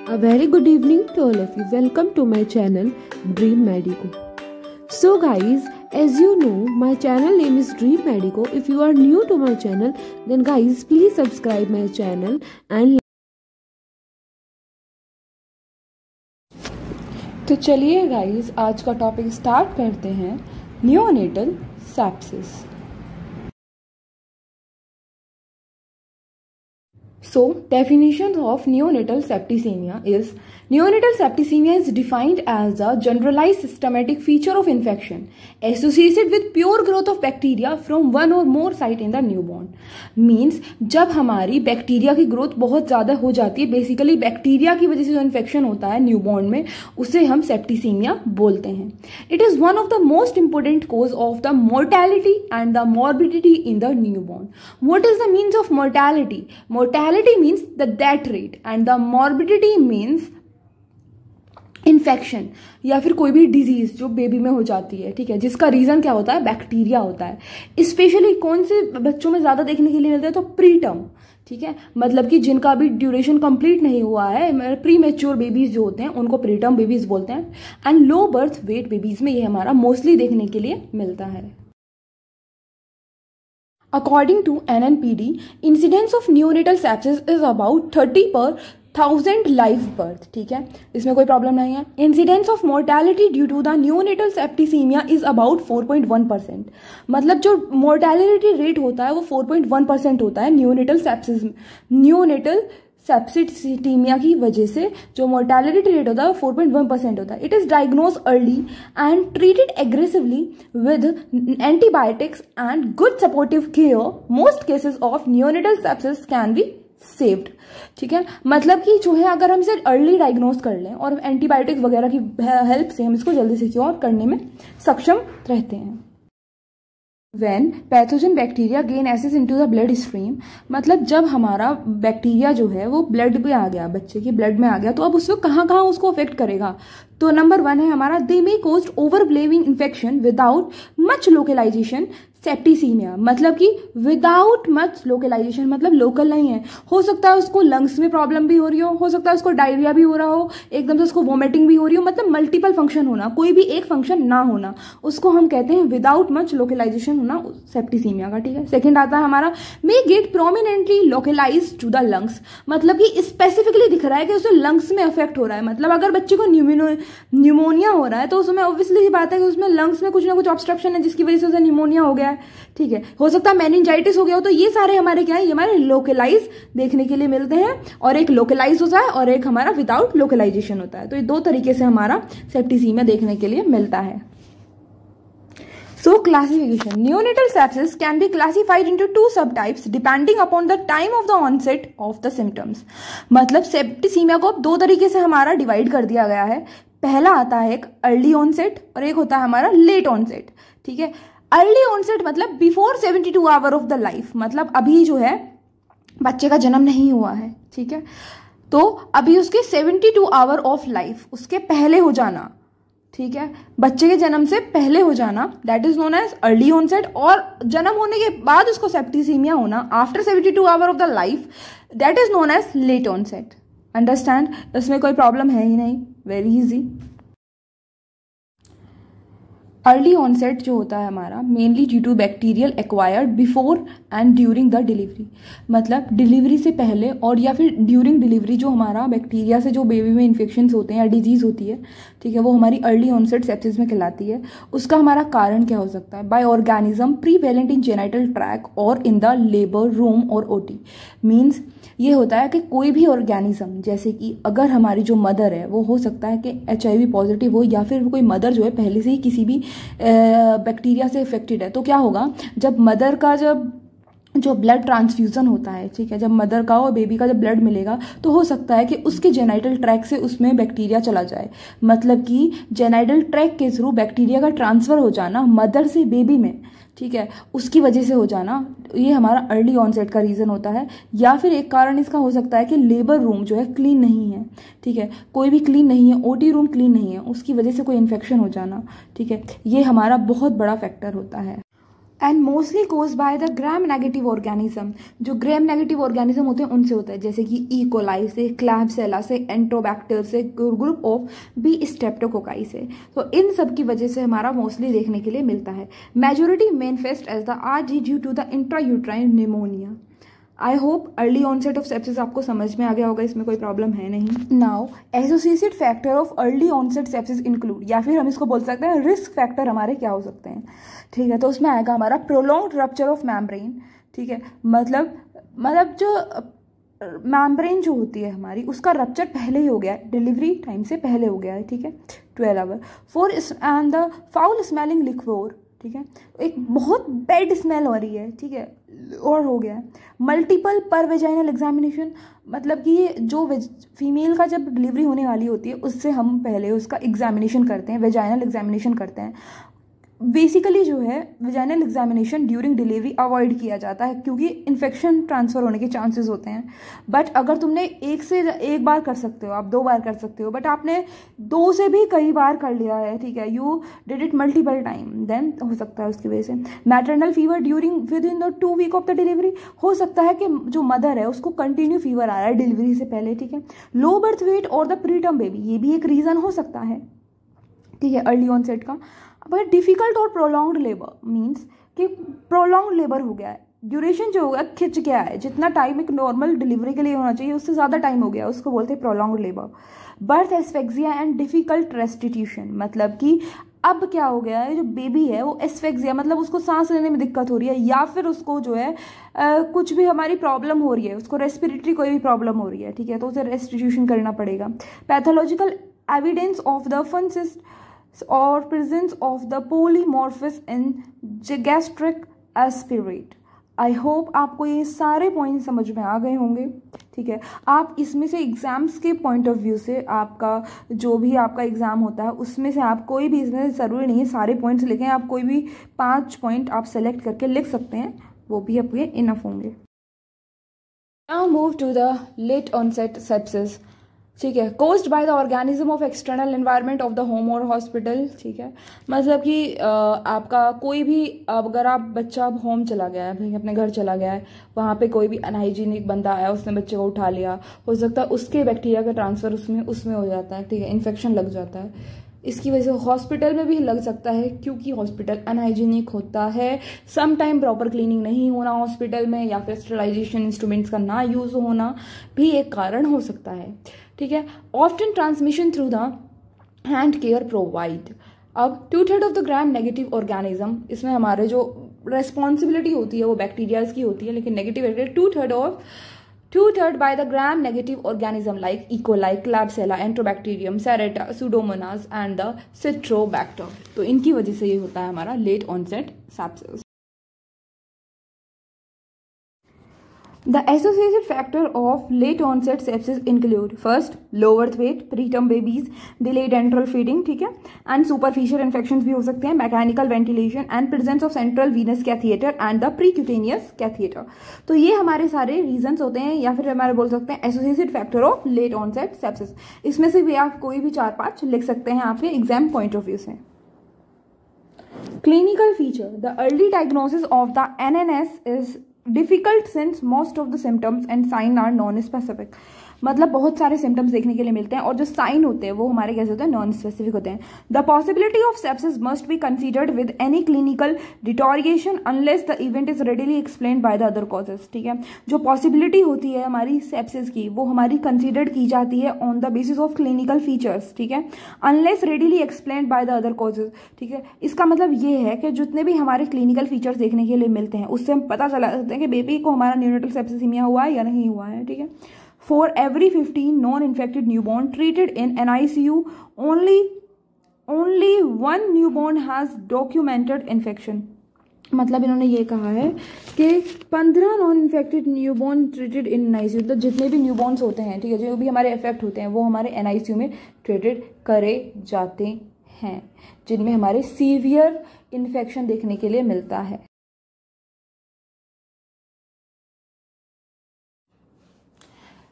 A very good evening to all of you. Welcome to my channel Dream Medico. So guys, as you know, my channel name is Dream Medico. If you are new to my channel, then guys please subscribe my channel and तो चलिए guys आज का topic start करते हैं neonatal sepsis. So, definition of neonatal septicemia is neonatal septicemia is defined as a generalized systematic feature of infection associated with pure growth of bacteria from one or more site in the newborn. Means जब हमारी bacteria की growth बहुत ज़्यादा हो जाती है, basically bacteria की वजह से जो इन्फेक्शन होता है न्यूबॉर्न में, उसे हम सेप्टिसीमिया बोलते हैं. It is one of the most important cause of the mortality and the morbidity in the newborn. What is the means of mortality? Mortality means the death rate and the morbidity means infection या फिर कोई भी disease जो baby में हो जाती है, ठीक है, जिसका रीजन क्या होता है? बैक्टीरिया होता है. स्पेशली कौन से बच्चों में ज्यादा देखने के लिए मिलता है? तो प्री टर्म, ठीक है, मतलब कि जिनका अभी ड्यूरेशन कंप्लीट नहीं हुआ है, प्री मैच्योर बेबीज जो होते हैं उनको प्री टर्म बेबीज बोलते हैं. And low birth weight babies में ये हमारा मोस्टली देखने के लिए मिलता है. According to NNPD, incidence of neonatal sepsis is about 30 per 1000 live birth. ठीक है, इसमें कोई प्रॉब्लम नहीं है. Incidence of mortality due to the neonatal septicemia is about 4.1%. मतलब जो mortality rate होता है वो 4.1% होता है neonatal सेप्सिटीमिया की वजह से. जो मोर्टेलिटी रेट होता है वो 4.1% होता है. It is diagnose early and treated aggressively with antibiotics and good supportive care. Most cases of neonatal sepsis can be saved. ठीक है, मतलब कि जो है अगर हम इसे अर्ली डायग्नोज कर लें और एंटीबायोटिक्स वगैरह की हेल्प से हम इसको जल्दी से क्योर करने में सक्षम रहते हैं. When pathogen bacteria gain access into the blood stream, मतलब जब हमारा बैक्टीरिया जो है वो ब्लड में आ गया, बच्चे के ब्लड में आ गया, तो अब उसको कहाँ कहाँ उसको अफेक्ट करेगा? तो नंबर 1 है हमारा they may cause overwhelming infection without much localization septicemia. मतलब कि विदाउट मच लोकलाइजेशन मतलब लोकल नहीं है. हो सकता है उसको लंग्स में प्रॉब्लम भी हो रही हो सकता है उसको डायरिया भी हो रहा हो, एकदम से उसको वोमिटिंग भी हो रही हो, मतलब मल्टीपल फंक्शन होना, कोई भी एक फंक्शन ना होना, उसको हम कहते हैं विदाउट मच लोकलाइजेशन होना सेप्टिसीमिया का. ठीक है, सेकेंड आता है हमारा may get prominently localise to the lungs. मतलब कि स्पेसिफिकली दिख रहा है कि उसे लंग्स में अफेक्ट हो रहा है. मतलब अगर बच्चे को न्यूमोनिया हो रहा है तो उसमें ऑब्वियसली बात है कि उसमें लंग्स में कुछ ना कुछ ऑब्स्ट्रक्शन है जिसकी वजह से उसे न्यूमोनिया हो गया है. ठीक है, हो सकता है मेनिंजाइटिस हो गया हो. तो ये सारे हमारे क्या है? ये हमारे लोकलाइज देखने के लिए मिलते हैं, और एक लोकलाइज होता है और एक हमारा विदाउट लोकलाइजेशन होता है. तो ये दो तरीके से हमारा सेप्टिसीमिया देखने के लिए मिलता है. So classification. Neonatal sepsis can be classified into 2 subtypes depending upon the time of the onset of the symptoms. मतलब सेप्टिसीमिया को अब 2 तरीके से हमारा डिवाइड कर दिया गया है. पहला आता है एक अर्ली ऑनसेट और एक होता है हमारा लेट ऑनसेट. ठीक है, अर्ली ऑनसेट मतलब before 72 hour of the life, मतलब अभी जो है बच्चे का जन्म नहीं हुआ है. ठीक है, तो अभी उसके 72 आवर ऑफ लाइफ उसके पहले हो जाना. ठीक है, बच्चे के जन्म से पहले हो जाना, that is known as early onset. और जन्म होने के बाद उसको सेप्टिसीमिया होना after 72 hour of the life, that is known as late onset. Understand? इसमें कोई प्रॉब्लम है ही नहीं, वेरी इजी. अर्ली ऑनसेट जो होता है हमारा mainly due to bacterial acquired before and during the delivery. मतलब डिलीवरी से पहले और या फिर ड्यूरिंग डिलीवरी जो हमारा बैक्टीरिया से जो बेबी में इन्फेक्शन होते हैं या डिजीज होती है, ठीक है, वो हमारी अर्ली ऑनसेट सेप्सिस में कहलाती है. उसका हमारा कारण क्या हो सकता है? बाय ऑर्गेनिज्म प्रीवेलेंट इन जेनाइटल ट्रैक और इन द लेबर रूम और ओटी. मीन्स ये होता है कि कोई भी ऑर्गेनिज्म, जैसे कि अगर हमारी जो मदर है वो हो सकता है कि HIV पॉजिटिव हो, या फिर कोई मदर जो है पहले से ही किसी भी बैक्टीरिया से इफेक्टेड है, तो क्या होगा? जब मदर का जो ब्लड ट्रांसफ्यूजन होता है, ठीक है, जब मदर का और बेबी का जब ब्लड मिलेगा तो हो सकता है कि उसके जेनाइटल ट्रैक से उसमें बैक्टीरिया चला जाए. मतलब कि जेनाइटल ट्रैक के थ्रू बैक्टीरिया का ट्रांसफर हो जाना मदर से बेबी में, ठीक है, उसकी वजह से हो जाना, ये हमारा अर्ली ऑनसेट का रीज़न होता है. या फिर एक कारण इसका हो सकता है कि लेबर रूम जो है क्लीन नहीं है. ठीक है, कोई भी क्लीन नहीं है, OT रूम क्लीन नहीं है, उसकी वजह से कोई इन्फेक्शन हो जाना. ठीक है, ये हमारा बहुत बड़ा फैक्टर होता है. And mostly cause by the gram negative organism. जो ग्राम नेगेटिव ऑर्गेनिज्म होते हैं उनसे होता है, जैसे कि ई कोलाई से, क्लैब्सेला से, एंट्रोबैक्टर से, ग्रुप ऑफ बी स्ट्रेप्टोकोकाई से। तो इन सब की वजह से हमारा मोस्टली देखने के लिए मिलता है। Majority manifest as the R G due to the intrauterine pneumonia. I hope early onset of sepsis आपको समझ में आ गया होगा, इसमें कोई प्रॉब्लम है नहीं। Now associated factor of early onset sepsis include, या फिर हम इसको बोल सकते हैं रिस्क फैक्टर हमारे क्या हो सकते हैं, ठीक है। तो उसमें आएगा हमारा प्रोलॉन्ग्ड रप्चर ऑफ मेम्ब्रेन, ठीक है। मतलब जो मेम्ब्रेन जो होती है हमारी, उसका रप्चर पहले ही हो गया है, डिलीवरी टाइम से पहले हो गया है, ठीक है, 12 hour. And the foul smelling liquor, ठीक है, एक बहुत बैड स्मेल हो रही है, ठीक है, और हो गया है। मल्टीपल पर वेजाइनल एग्जामिनेशन, मतलब कि जो फीमेल का जब डिलीवरी होने वाली होती है उससे हम पहले उसका एग्जामिनेशन करते हैं, वेजाइनल एग्जामिनेशन करते हैं। बेसिकली जो है vaginal examination during delivery avoid किया जाता है क्योंकि इन्फेक्शन ट्रांसफर होने के चांसेस होते हैं। बट अगर तुमने एक बार कर सकते हो, आप 2 बार कर सकते हो, बट आपने 2 से भी कई बार कर लिया है, ठीक है, you did it multiple time, then हो सकता है उसकी वजह से। Maternal fever during within the 2 week of the delivery, हो सकता है कि जो मदर है उसको कंटिन्यू फीवर आ रहा है डिलीवरी से पहले, ठीक है। लो बर्थ वेट और द प्रीटर्म बेबी, ये भी एक रीज़न हो सकता है, ठीक है, अर्ली ऑनसेट का। बट डिफिकल्ट और प्रोलॉन्ग्ड लेबर मीन्स कि प्रोलॉन्ग्ड लेबर हो गया है, ड्यूरेशन जो होगा खिंच गया है, जितना टाइम एक नॉर्मल डिलीवरी के लिए होना चाहिए उससे ज़्यादा टाइम हो गया, उसको बोलते हैं prolonged labour. Birth asphyxia and difficult restitution, मतलब कि अब क्या हो गया है, जो बेबी है वो एस्फेक्सिया, मतलब उसको सांस लेने में दिक्कत हो रही है, या फिर उसको जो है कुछ भी हमारी प्रॉब्लम हो रही है, उसको रेस्पिरेटरी कोई भी प्रॉब्लम हो रही है, ठीक है, तो उसे रेस्टिट्यूशन करना पड़ेगा। Pathological evidence of the funisitis और presence of the polymorphs in gastric aspirate. I hope आपको ये सारे पॉइंट समझ में आ गए होंगे, ठीक है। आप इसमें से एग्जाम्स के पॉइंट ऑफ व्यू से, आपका जो भी आपका एग्जाम होता है उसमें से आप कोई भी, इसमें ज़रूरी नहीं है सारे पॉइंट्स लिखें, आप कोई भी 5 पॉइंट आप सेलेक्ट करके लिख सकते हैं, वो भी आपके इनफ होंगे। Now move to the late onset sepsis, ठीक है, caused by the organism of external environment of the home और हॉस्पिटल, ठीक है। मतलब कि आपका कोई भी, अगर आप बच्चा अब होम चला गया है, अपने घर चला गया है, वहाँ पे कोई भी अनहाइजीनिक बंदा आया, उसने बच्चे को उठा लिया, हो सकता है उसके बैक्टीरिया का ट्रांसफर उसमें हो जाता है, ठीक है, इन्फेक्शन लग जाता है, इसकी वजह से हॉस्पिटल में भी लग सकता है क्योंकि हॉस्पिटल अनहाइजीनिक होता है, सम टाइम प्रॉपर क्लीनिंग नहीं होना हॉस्पिटल में, या फिर स्टरलाइजेशन इंस्ट्रूमेंट्स का ना यूज होना भी एक कारण हो सकता है, ठीक है। Often transmission through the hand care provide. अब 2/3 of the gram negative organism, इसमें हमारे जो रेस्पॉन्सिबिलिटी होती है वो बैक्टीरियाज की होती है, लेकिन negative 2/3 by the gram negative organism like E. coli, Klebsiella, Enterobacterium, Serrata, Pseudomonas and the Citrobacter। तो इनकी वजह से ये होता है हमारा late onset sepsis. The associated factor of late onset sepsis include first low birth weight, preterm babies, delayed enteral feeding, ठीक है, and superficial infections भी हो सकते हैं, mechanical ventilation and presence of central venous catheter and the precutaneous catheter। तो ये हमारे सारे reasons होते हैं, या फिर हमारे बोल सकते हैं associated factor of late onset sepsis। इसमें से भी आप कोई भी 4-5 लिख सकते हैं आपके एग्जाम पॉइंट ऑफ व्यू से। Clinical feature: the early diagnosis of the NNS is difficult since most of the symptoms and signs are non-specific। मतलब बहुत सारे सिम्टम्स देखने के लिए मिलते हैं और जो साइन होते हैं वो हमारे कैसे होते हैं, नॉन स्पेसिफिक होते हैं। The possibility of sepsis must be considered with any clinical deterioration unless the event is readily explained by the other causes, ठीक है। जो पॉसिबिलिटी होती है हमारी सेप्सिस की वो हमारी कंसीडर्ड की जाती है on the basis of clinical features, ठीक है, unless readily explained by the other causes, ठीक है। इसका मतलब ये है कि जितने भी हमारे क्लिनिकल फीचर्स देखने के लिए मिलते हैं उससे हम पता चला सकते हैं कि बेबी को हमारा न्यूनेटल सेप्सिसीमिया हुआ है या नहीं हुआ है, ठीक है। For every 15 non-infected newborn treated in NICU, only one newborn has documented infection। मतलब इन्होंने ये कहा है कि 15 non infected newborn treated in NICU, तो जितने भी न्यूबॉर्न्स होते हैं, ठीक है, जो भी हमारे इफेक्ट होते हैं वो हमारे NICU में ट्रीटेड करे जाते हैं, जिनमें हमारे सीवियर इन्फेक्शन देखने के लिए मिलता है।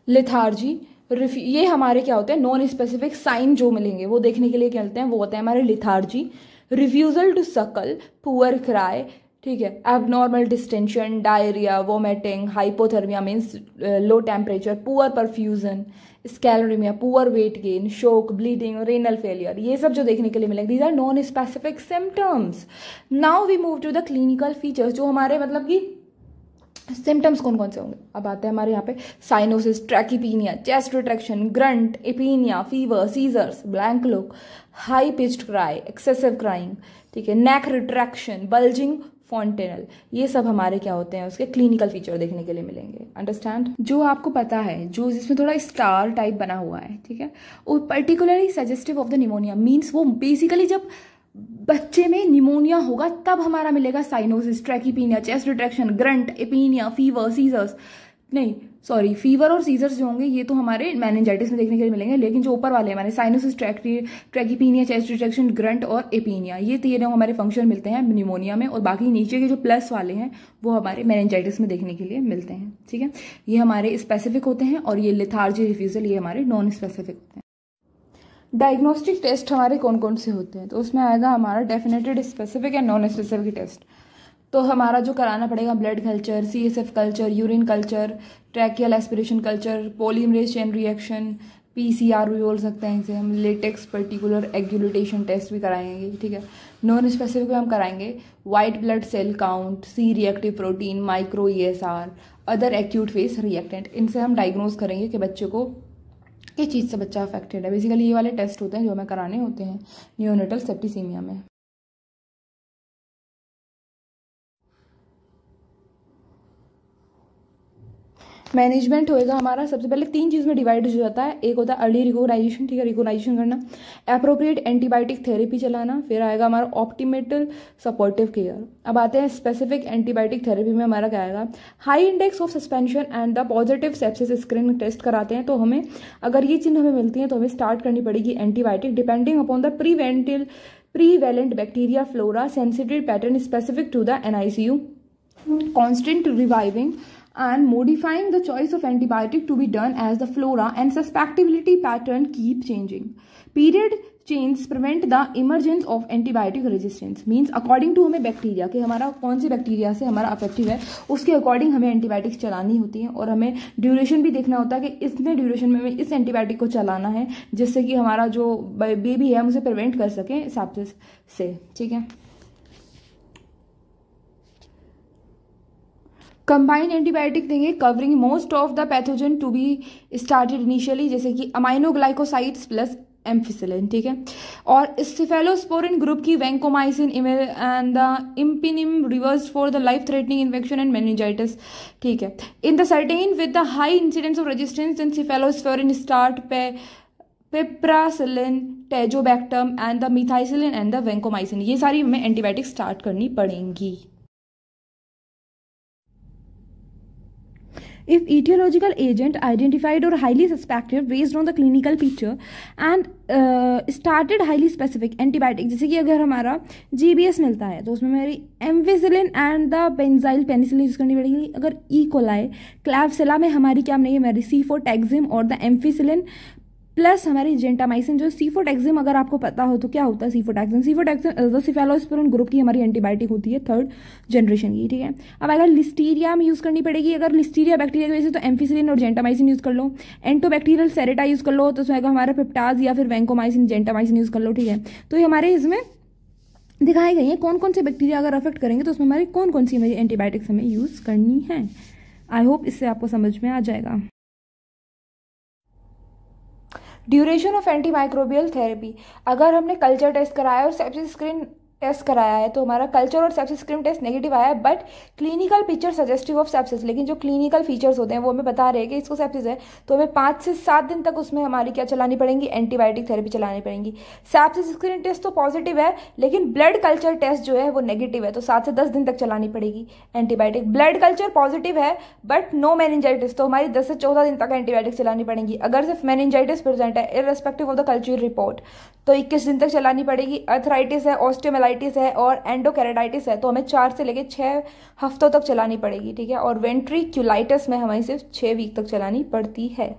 लेथार्जी, ये हमारे क्या होते हैं, नॉन स्पेसिफिक साइन जो मिलेंगे वो देखने के लिए क्या मिलते हैं, वो होते हैं हमारे lethargy, refusal to suckle, poor cry, ठीक है, abnormal distension, diarrhoea, vomiting, hypothermia means low temperature, poor perfusion, sclerema, poor weight gain, shock, bleeding, renal failure, ये सब जो देखने के लिए मिलेंगे, these are non specific symptoms. Now we move to the clinical features, जो हमारे मतलब कि सिम्टम्स कौन कौन से होंगे। अब आते हैं हमारे यहाँ पे cyanosis, tachypnoea, chest retraction, grunt, apnoea, fever, seizures, blank look, high pitched cry, excessive crying, ठीक है, नेक रिट्रैक्शन, बल्जिंग, फॉन्टेनल, ये सब हमारे क्या होते हैं, उसके क्लिनिकल फीचर देखने के लिए मिलेंगे। अंडरस्टैंड? जो आपको पता है, जो जिसमें थोड़ा स्टार टाइप बना हुआ है, ठीक है, वो particularly suggestive of the pneumonia, means वो बेसिकली जब बच्चे में निमोनिया होगा तब हमारा मिलेगा cyanosis, tachypnoea, chest retraction, grunt, apnoea, fever, seizures, नहीं सॉरी, फीवर और सीजर्स जो होंगे ये तो हमारे मेनिंजाइटिस में देखने के लिए मिलेंगे, लेकिन जो ऊपर वाले हमारे cyanosis, tachypnoea, chest retraction, grunt और एपीनिया, ये तीनों हमारे फंक्शन मिलते हैं निमोनिया में, और बाकी नीचे के जो प्लस वाले हैं वो हमारे मेनिंजाइटिस में देखने के लिए मिलते हैं। ठीक है, ये हमारे स्पेसिफिक होते हैं, और ये लेथार्जी, रिफ्यूजल, ये हमारे नॉन स्पेसिफिक होते हैं। डायग्नोस्टिक टेस्ट हमारे कौन कौन से होते हैं, तो उसमें आएगा हमारा definitive, specific and non specific test. तो हमारा जो कराना पड़ेगा, blood culture, CSF culture, urine culture, tracheal aspiration culture, polymerase chain reaction, PCR भी बोल सकते हैं इसे हम, लेटेक्स पर्टिकुलर एग्यूलेटेशन टेस्ट भी कराएंगे। ठीक है, नॉन स्पेसिफिक में हम कराएंगे white blood cell count, C reactive protein, micro ESR, other acute phase reactant, इनसे हम डायग्नोज करेंगे कि बच्चे को किस चीज़ से बच्चा अफेक्टेड है। बेसिकली ये वाले टेस्ट होते हैं जो हमें कराने होते हैं नियोनेटल सेप्टिसीमिया में। मैनेजमेंट होएगा हमारा, सबसे पहले 3 चीज़ में डिवाइड हो जाता है। एक होता है अर्ली रिकॉग्नाइजेशन, ठीक है, रिकॉग्नाइजेशन करना, एप्रोप्रिएट एंटीबायोटिक थेरेपी चलाना, फिर आएगा हमारा ऑप्टिमेटल सपोर्टिव केयर। अब आते हैं स्पेसिफिक एंटीबायोटिक थेरेपी में हमारा क्या आएगा, high index of suspension and the positive sepsis screening test कराते हैं। तो हमें अगर ये चिन्ह हमें मिलती है तो हमें स्टार्ट करनी पड़ेगी antibiotic depending upon the prevalent bacteria flora, sensitive pattern specific to the NICU, constant reviving and modifying the choice of antibiotic to be done as the flora and susceptibility pattern keep changing. Period change prevent the emergence of antibiotic resistance, means according to हमें bacteria कि हमारा कौन सी bacteria से हमारा affective है उसके according हमें antibiotics चलानी होती हैं, और हमें ड्यूरेशन भी देखना होता है कि इतने ड्यूरेशन में हमें इस एंटीबायोटिक को चलाना है जिससे कि हमारा जो बेबी है हम उसे प्रिवेंट कर सकें सेप्सिस से। ठीक है, कंबाइंड एंटीबायोटिक देंगे covering most of the pathogen to be started initially, जैसे कि अमाइनोग्लाइकोसाइड्स प्लस एम्फिसिलिन। ठीक है, और स्टेफेलोस्पोरिन ग्रुप की vancomycin and the imipenem reserve for the life threatening infection and meningitis. ठीक है, in the certain with the high incidence of resistance in cephalosporin start piperacillin, tazobactam and the methicillin and the vancomycin, ये सारी हमें antibiotic start करनी पड़ेंगी। If etiological agent identified or highly suspected based on the clinical picture and started highly specific antibiotic, जैसे कि अगर हमारा GBS मिलता है तो उसमें मेरी ampicillin and the benzyl penicillin use करनी पड़ेगी। अगर E. coli क्लैब्सिला में हमारी क्या बनेगी, मेरी C4-टैक्सिम और द एम्फिसिलिन प्लस हमारी जेंटामाइसिन। जो C4-टैक्सिम अगर आपको पता हो तो क्या होता है C4-टैक्सिम, C4-टैक्सिम सेफेलोस्पोरिन ग्रुप की हमारी एंटीबायोटिक होती है 3rd जनरेशन की। ठीक है, अब अगर लिस्टीरिया में यूज़ करनी पड़ेगी, अगर लिस्टीरिया बैक्टीरिया की वजह से तो एम्फिसिलिन और जेंटामाइसिन यूज़ कर लो। एंटोबैक्टीरियल सेरेटा यूज़ कर लो तो उसमें हमारा पिप्टाज या फिर वैंकोमाइसिन, जेंटामाइसिन यूज़ कर लो। ठीक है, तो ये हमारे इसमें दिखाई गई है कौन कौन से बैक्टीरिया अगर अफेक्ट करेंगे तो उसमें हमारी कौन कौन सी हमारी एंटीबायोटिक्स हमें यूज़ करनी है। आई होप इससे आपको समझ में आ जाएगा। ड्यूरेशन ऑफ एंटीमाइक्रोबियल थेरेपी, अगर हमने कल्चर टेस्ट कराया और सेप्सिस स्क्रीन टेस्ट कराया है तो हमारा कल्चर और सेप्सिस स्क्रीन टेस्ट नेगेटिव आया है, but clinical picture suggestive of sepsis, लेकिन जो क्लिनिकल फीचर्स होते हैं वो हमें बता रहे हैं कि इसको सेप्सिस है, तो हमें 5 से 7 दिन तक उसमें हमारी क्या चलानी पड़ेंगी, एंटीबायोटिक थेरेपी चलानी पड़ेंगी। सेप्सिस स्क्रीन टेस्ट तो पॉजिटिव है लेकिन ब्लड कल्चर टेस्ट जो है वो नेगेटिव है, तो 7 से 10 दिन तक चलानी पड़ेगी एंटीबायोटिक। ब्लड कल्चर पॉजिटिव है बट नो मेनिंजाइटिस, तो हमारी 10 से 14 दिन तक एंटीबायोटिक चलानी पड़ेंगी। अगर सिर्फ मेनिंजाइटिस प्रेजेंट है irrespective of the culture report तो 21 दिन तक चलानी पड़ेगी। अर्थराइटिस है, ऑस्टियोमेलाइटिस है और एंडोकैराइटिस है तो हमें 4 से लेकर 6 हफ्तों तक चलानी पड़ेगी। ठीक है, और वेंट्रिक्युलाइटिस में हमें सिर्फ 6 वीक तक चलानी पड़ती है।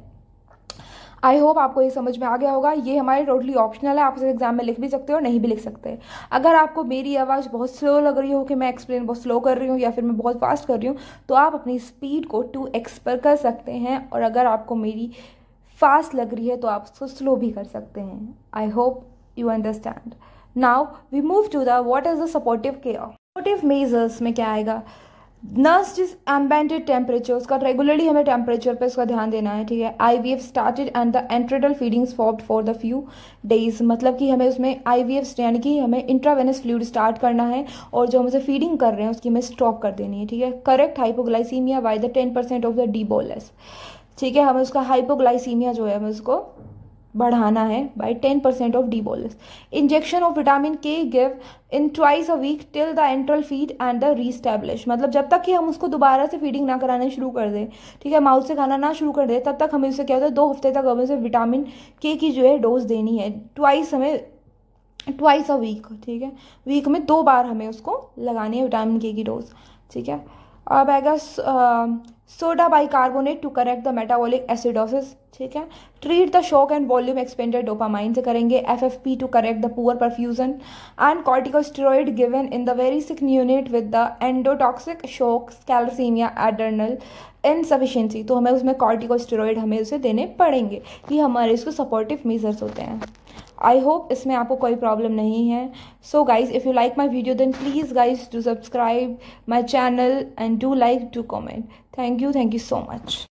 आई होप आपको ये समझ में आ गया होगा। ये हमारे टोटली ऑप्शनल है, आप इसे एग्जाम में लिख भी सकते हो नहीं भी लिख सकते। अगर आपको मेरी आवाज़ बहुत स्लो लग रही हो कि मैं एक्सप्लेन बहुत स्लो कर रही हूँ या फिर मैं बहुत फास्ट कर रही हूँ, तो आप अपनी स्पीड को 2x पर कर सकते हैं, और अगर आपको मेरी फास्ट लग रही है तो आप उसको स्लो भी कर सकते हैं। I hope you understand. Now we move to the what is the supportive care. Supportive measures में क्या आएगा? नर्स जिस एम्बेंटेड टेम्परेचर, उसका रेगुलरली हमें टेम्परेचर पे इसका ध्यान देना है, ठीक है। IVF started and the enteral feeding stopped for the few days, मतलब कि हमें उसमें IVF यानी कि हमें इंट्रावेनस फ्लूइड स्टार्ट करना है, और जो हम उसे फीडिंग कर रहे हैं उसकी हमें स्टॉप कर देनी है, ठीक है। Correct hypoglycaemia by the 10% of the D bolus, ठीक है। हमें उसका हाइपोग्लाइसीमिया जो है हमें उसको बढ़ाना है बाय 10% of D bolus. Injection of vitamin K give in twice a week till the enteral feed and the reestablish, मतलब जब तक कि हम उसको दोबारा से फीडिंग ना कराना शुरू कर दें, ठीक है, माउथ से खाना ना शुरू कर दें, तब तक हमें उसे क्या होता है 2 हफ्ते तक हमें उसे विटामिन के की जो है डोज देनी है। ट्वाइस अ वीक, ठीक है। वीक में 2 बार हमें उसको लगानी है विटामिन के की डोज, ठीक है। अब आएगा soda bicarbonate to correct the metabolic acidosis, ठीक है। Treat the shock and volume expanded dopamine से करेंगे। FFP to correct the poor perfusion and corticosteroid given in the very sick unit with the endotoxic shock calcaemia adrenal insufficiency, तो हमें उसमें corticosteroid हमें उसे देने पड़ेंगे। ये हमारे इसको सपोर्टिव मेजर्स होते हैं। आई होप इसमें आपको कोई प्रॉब्लम नहीं है। So guys, if you like my video then please guys do subscribe my channel and do like, do comment. Thank you so much.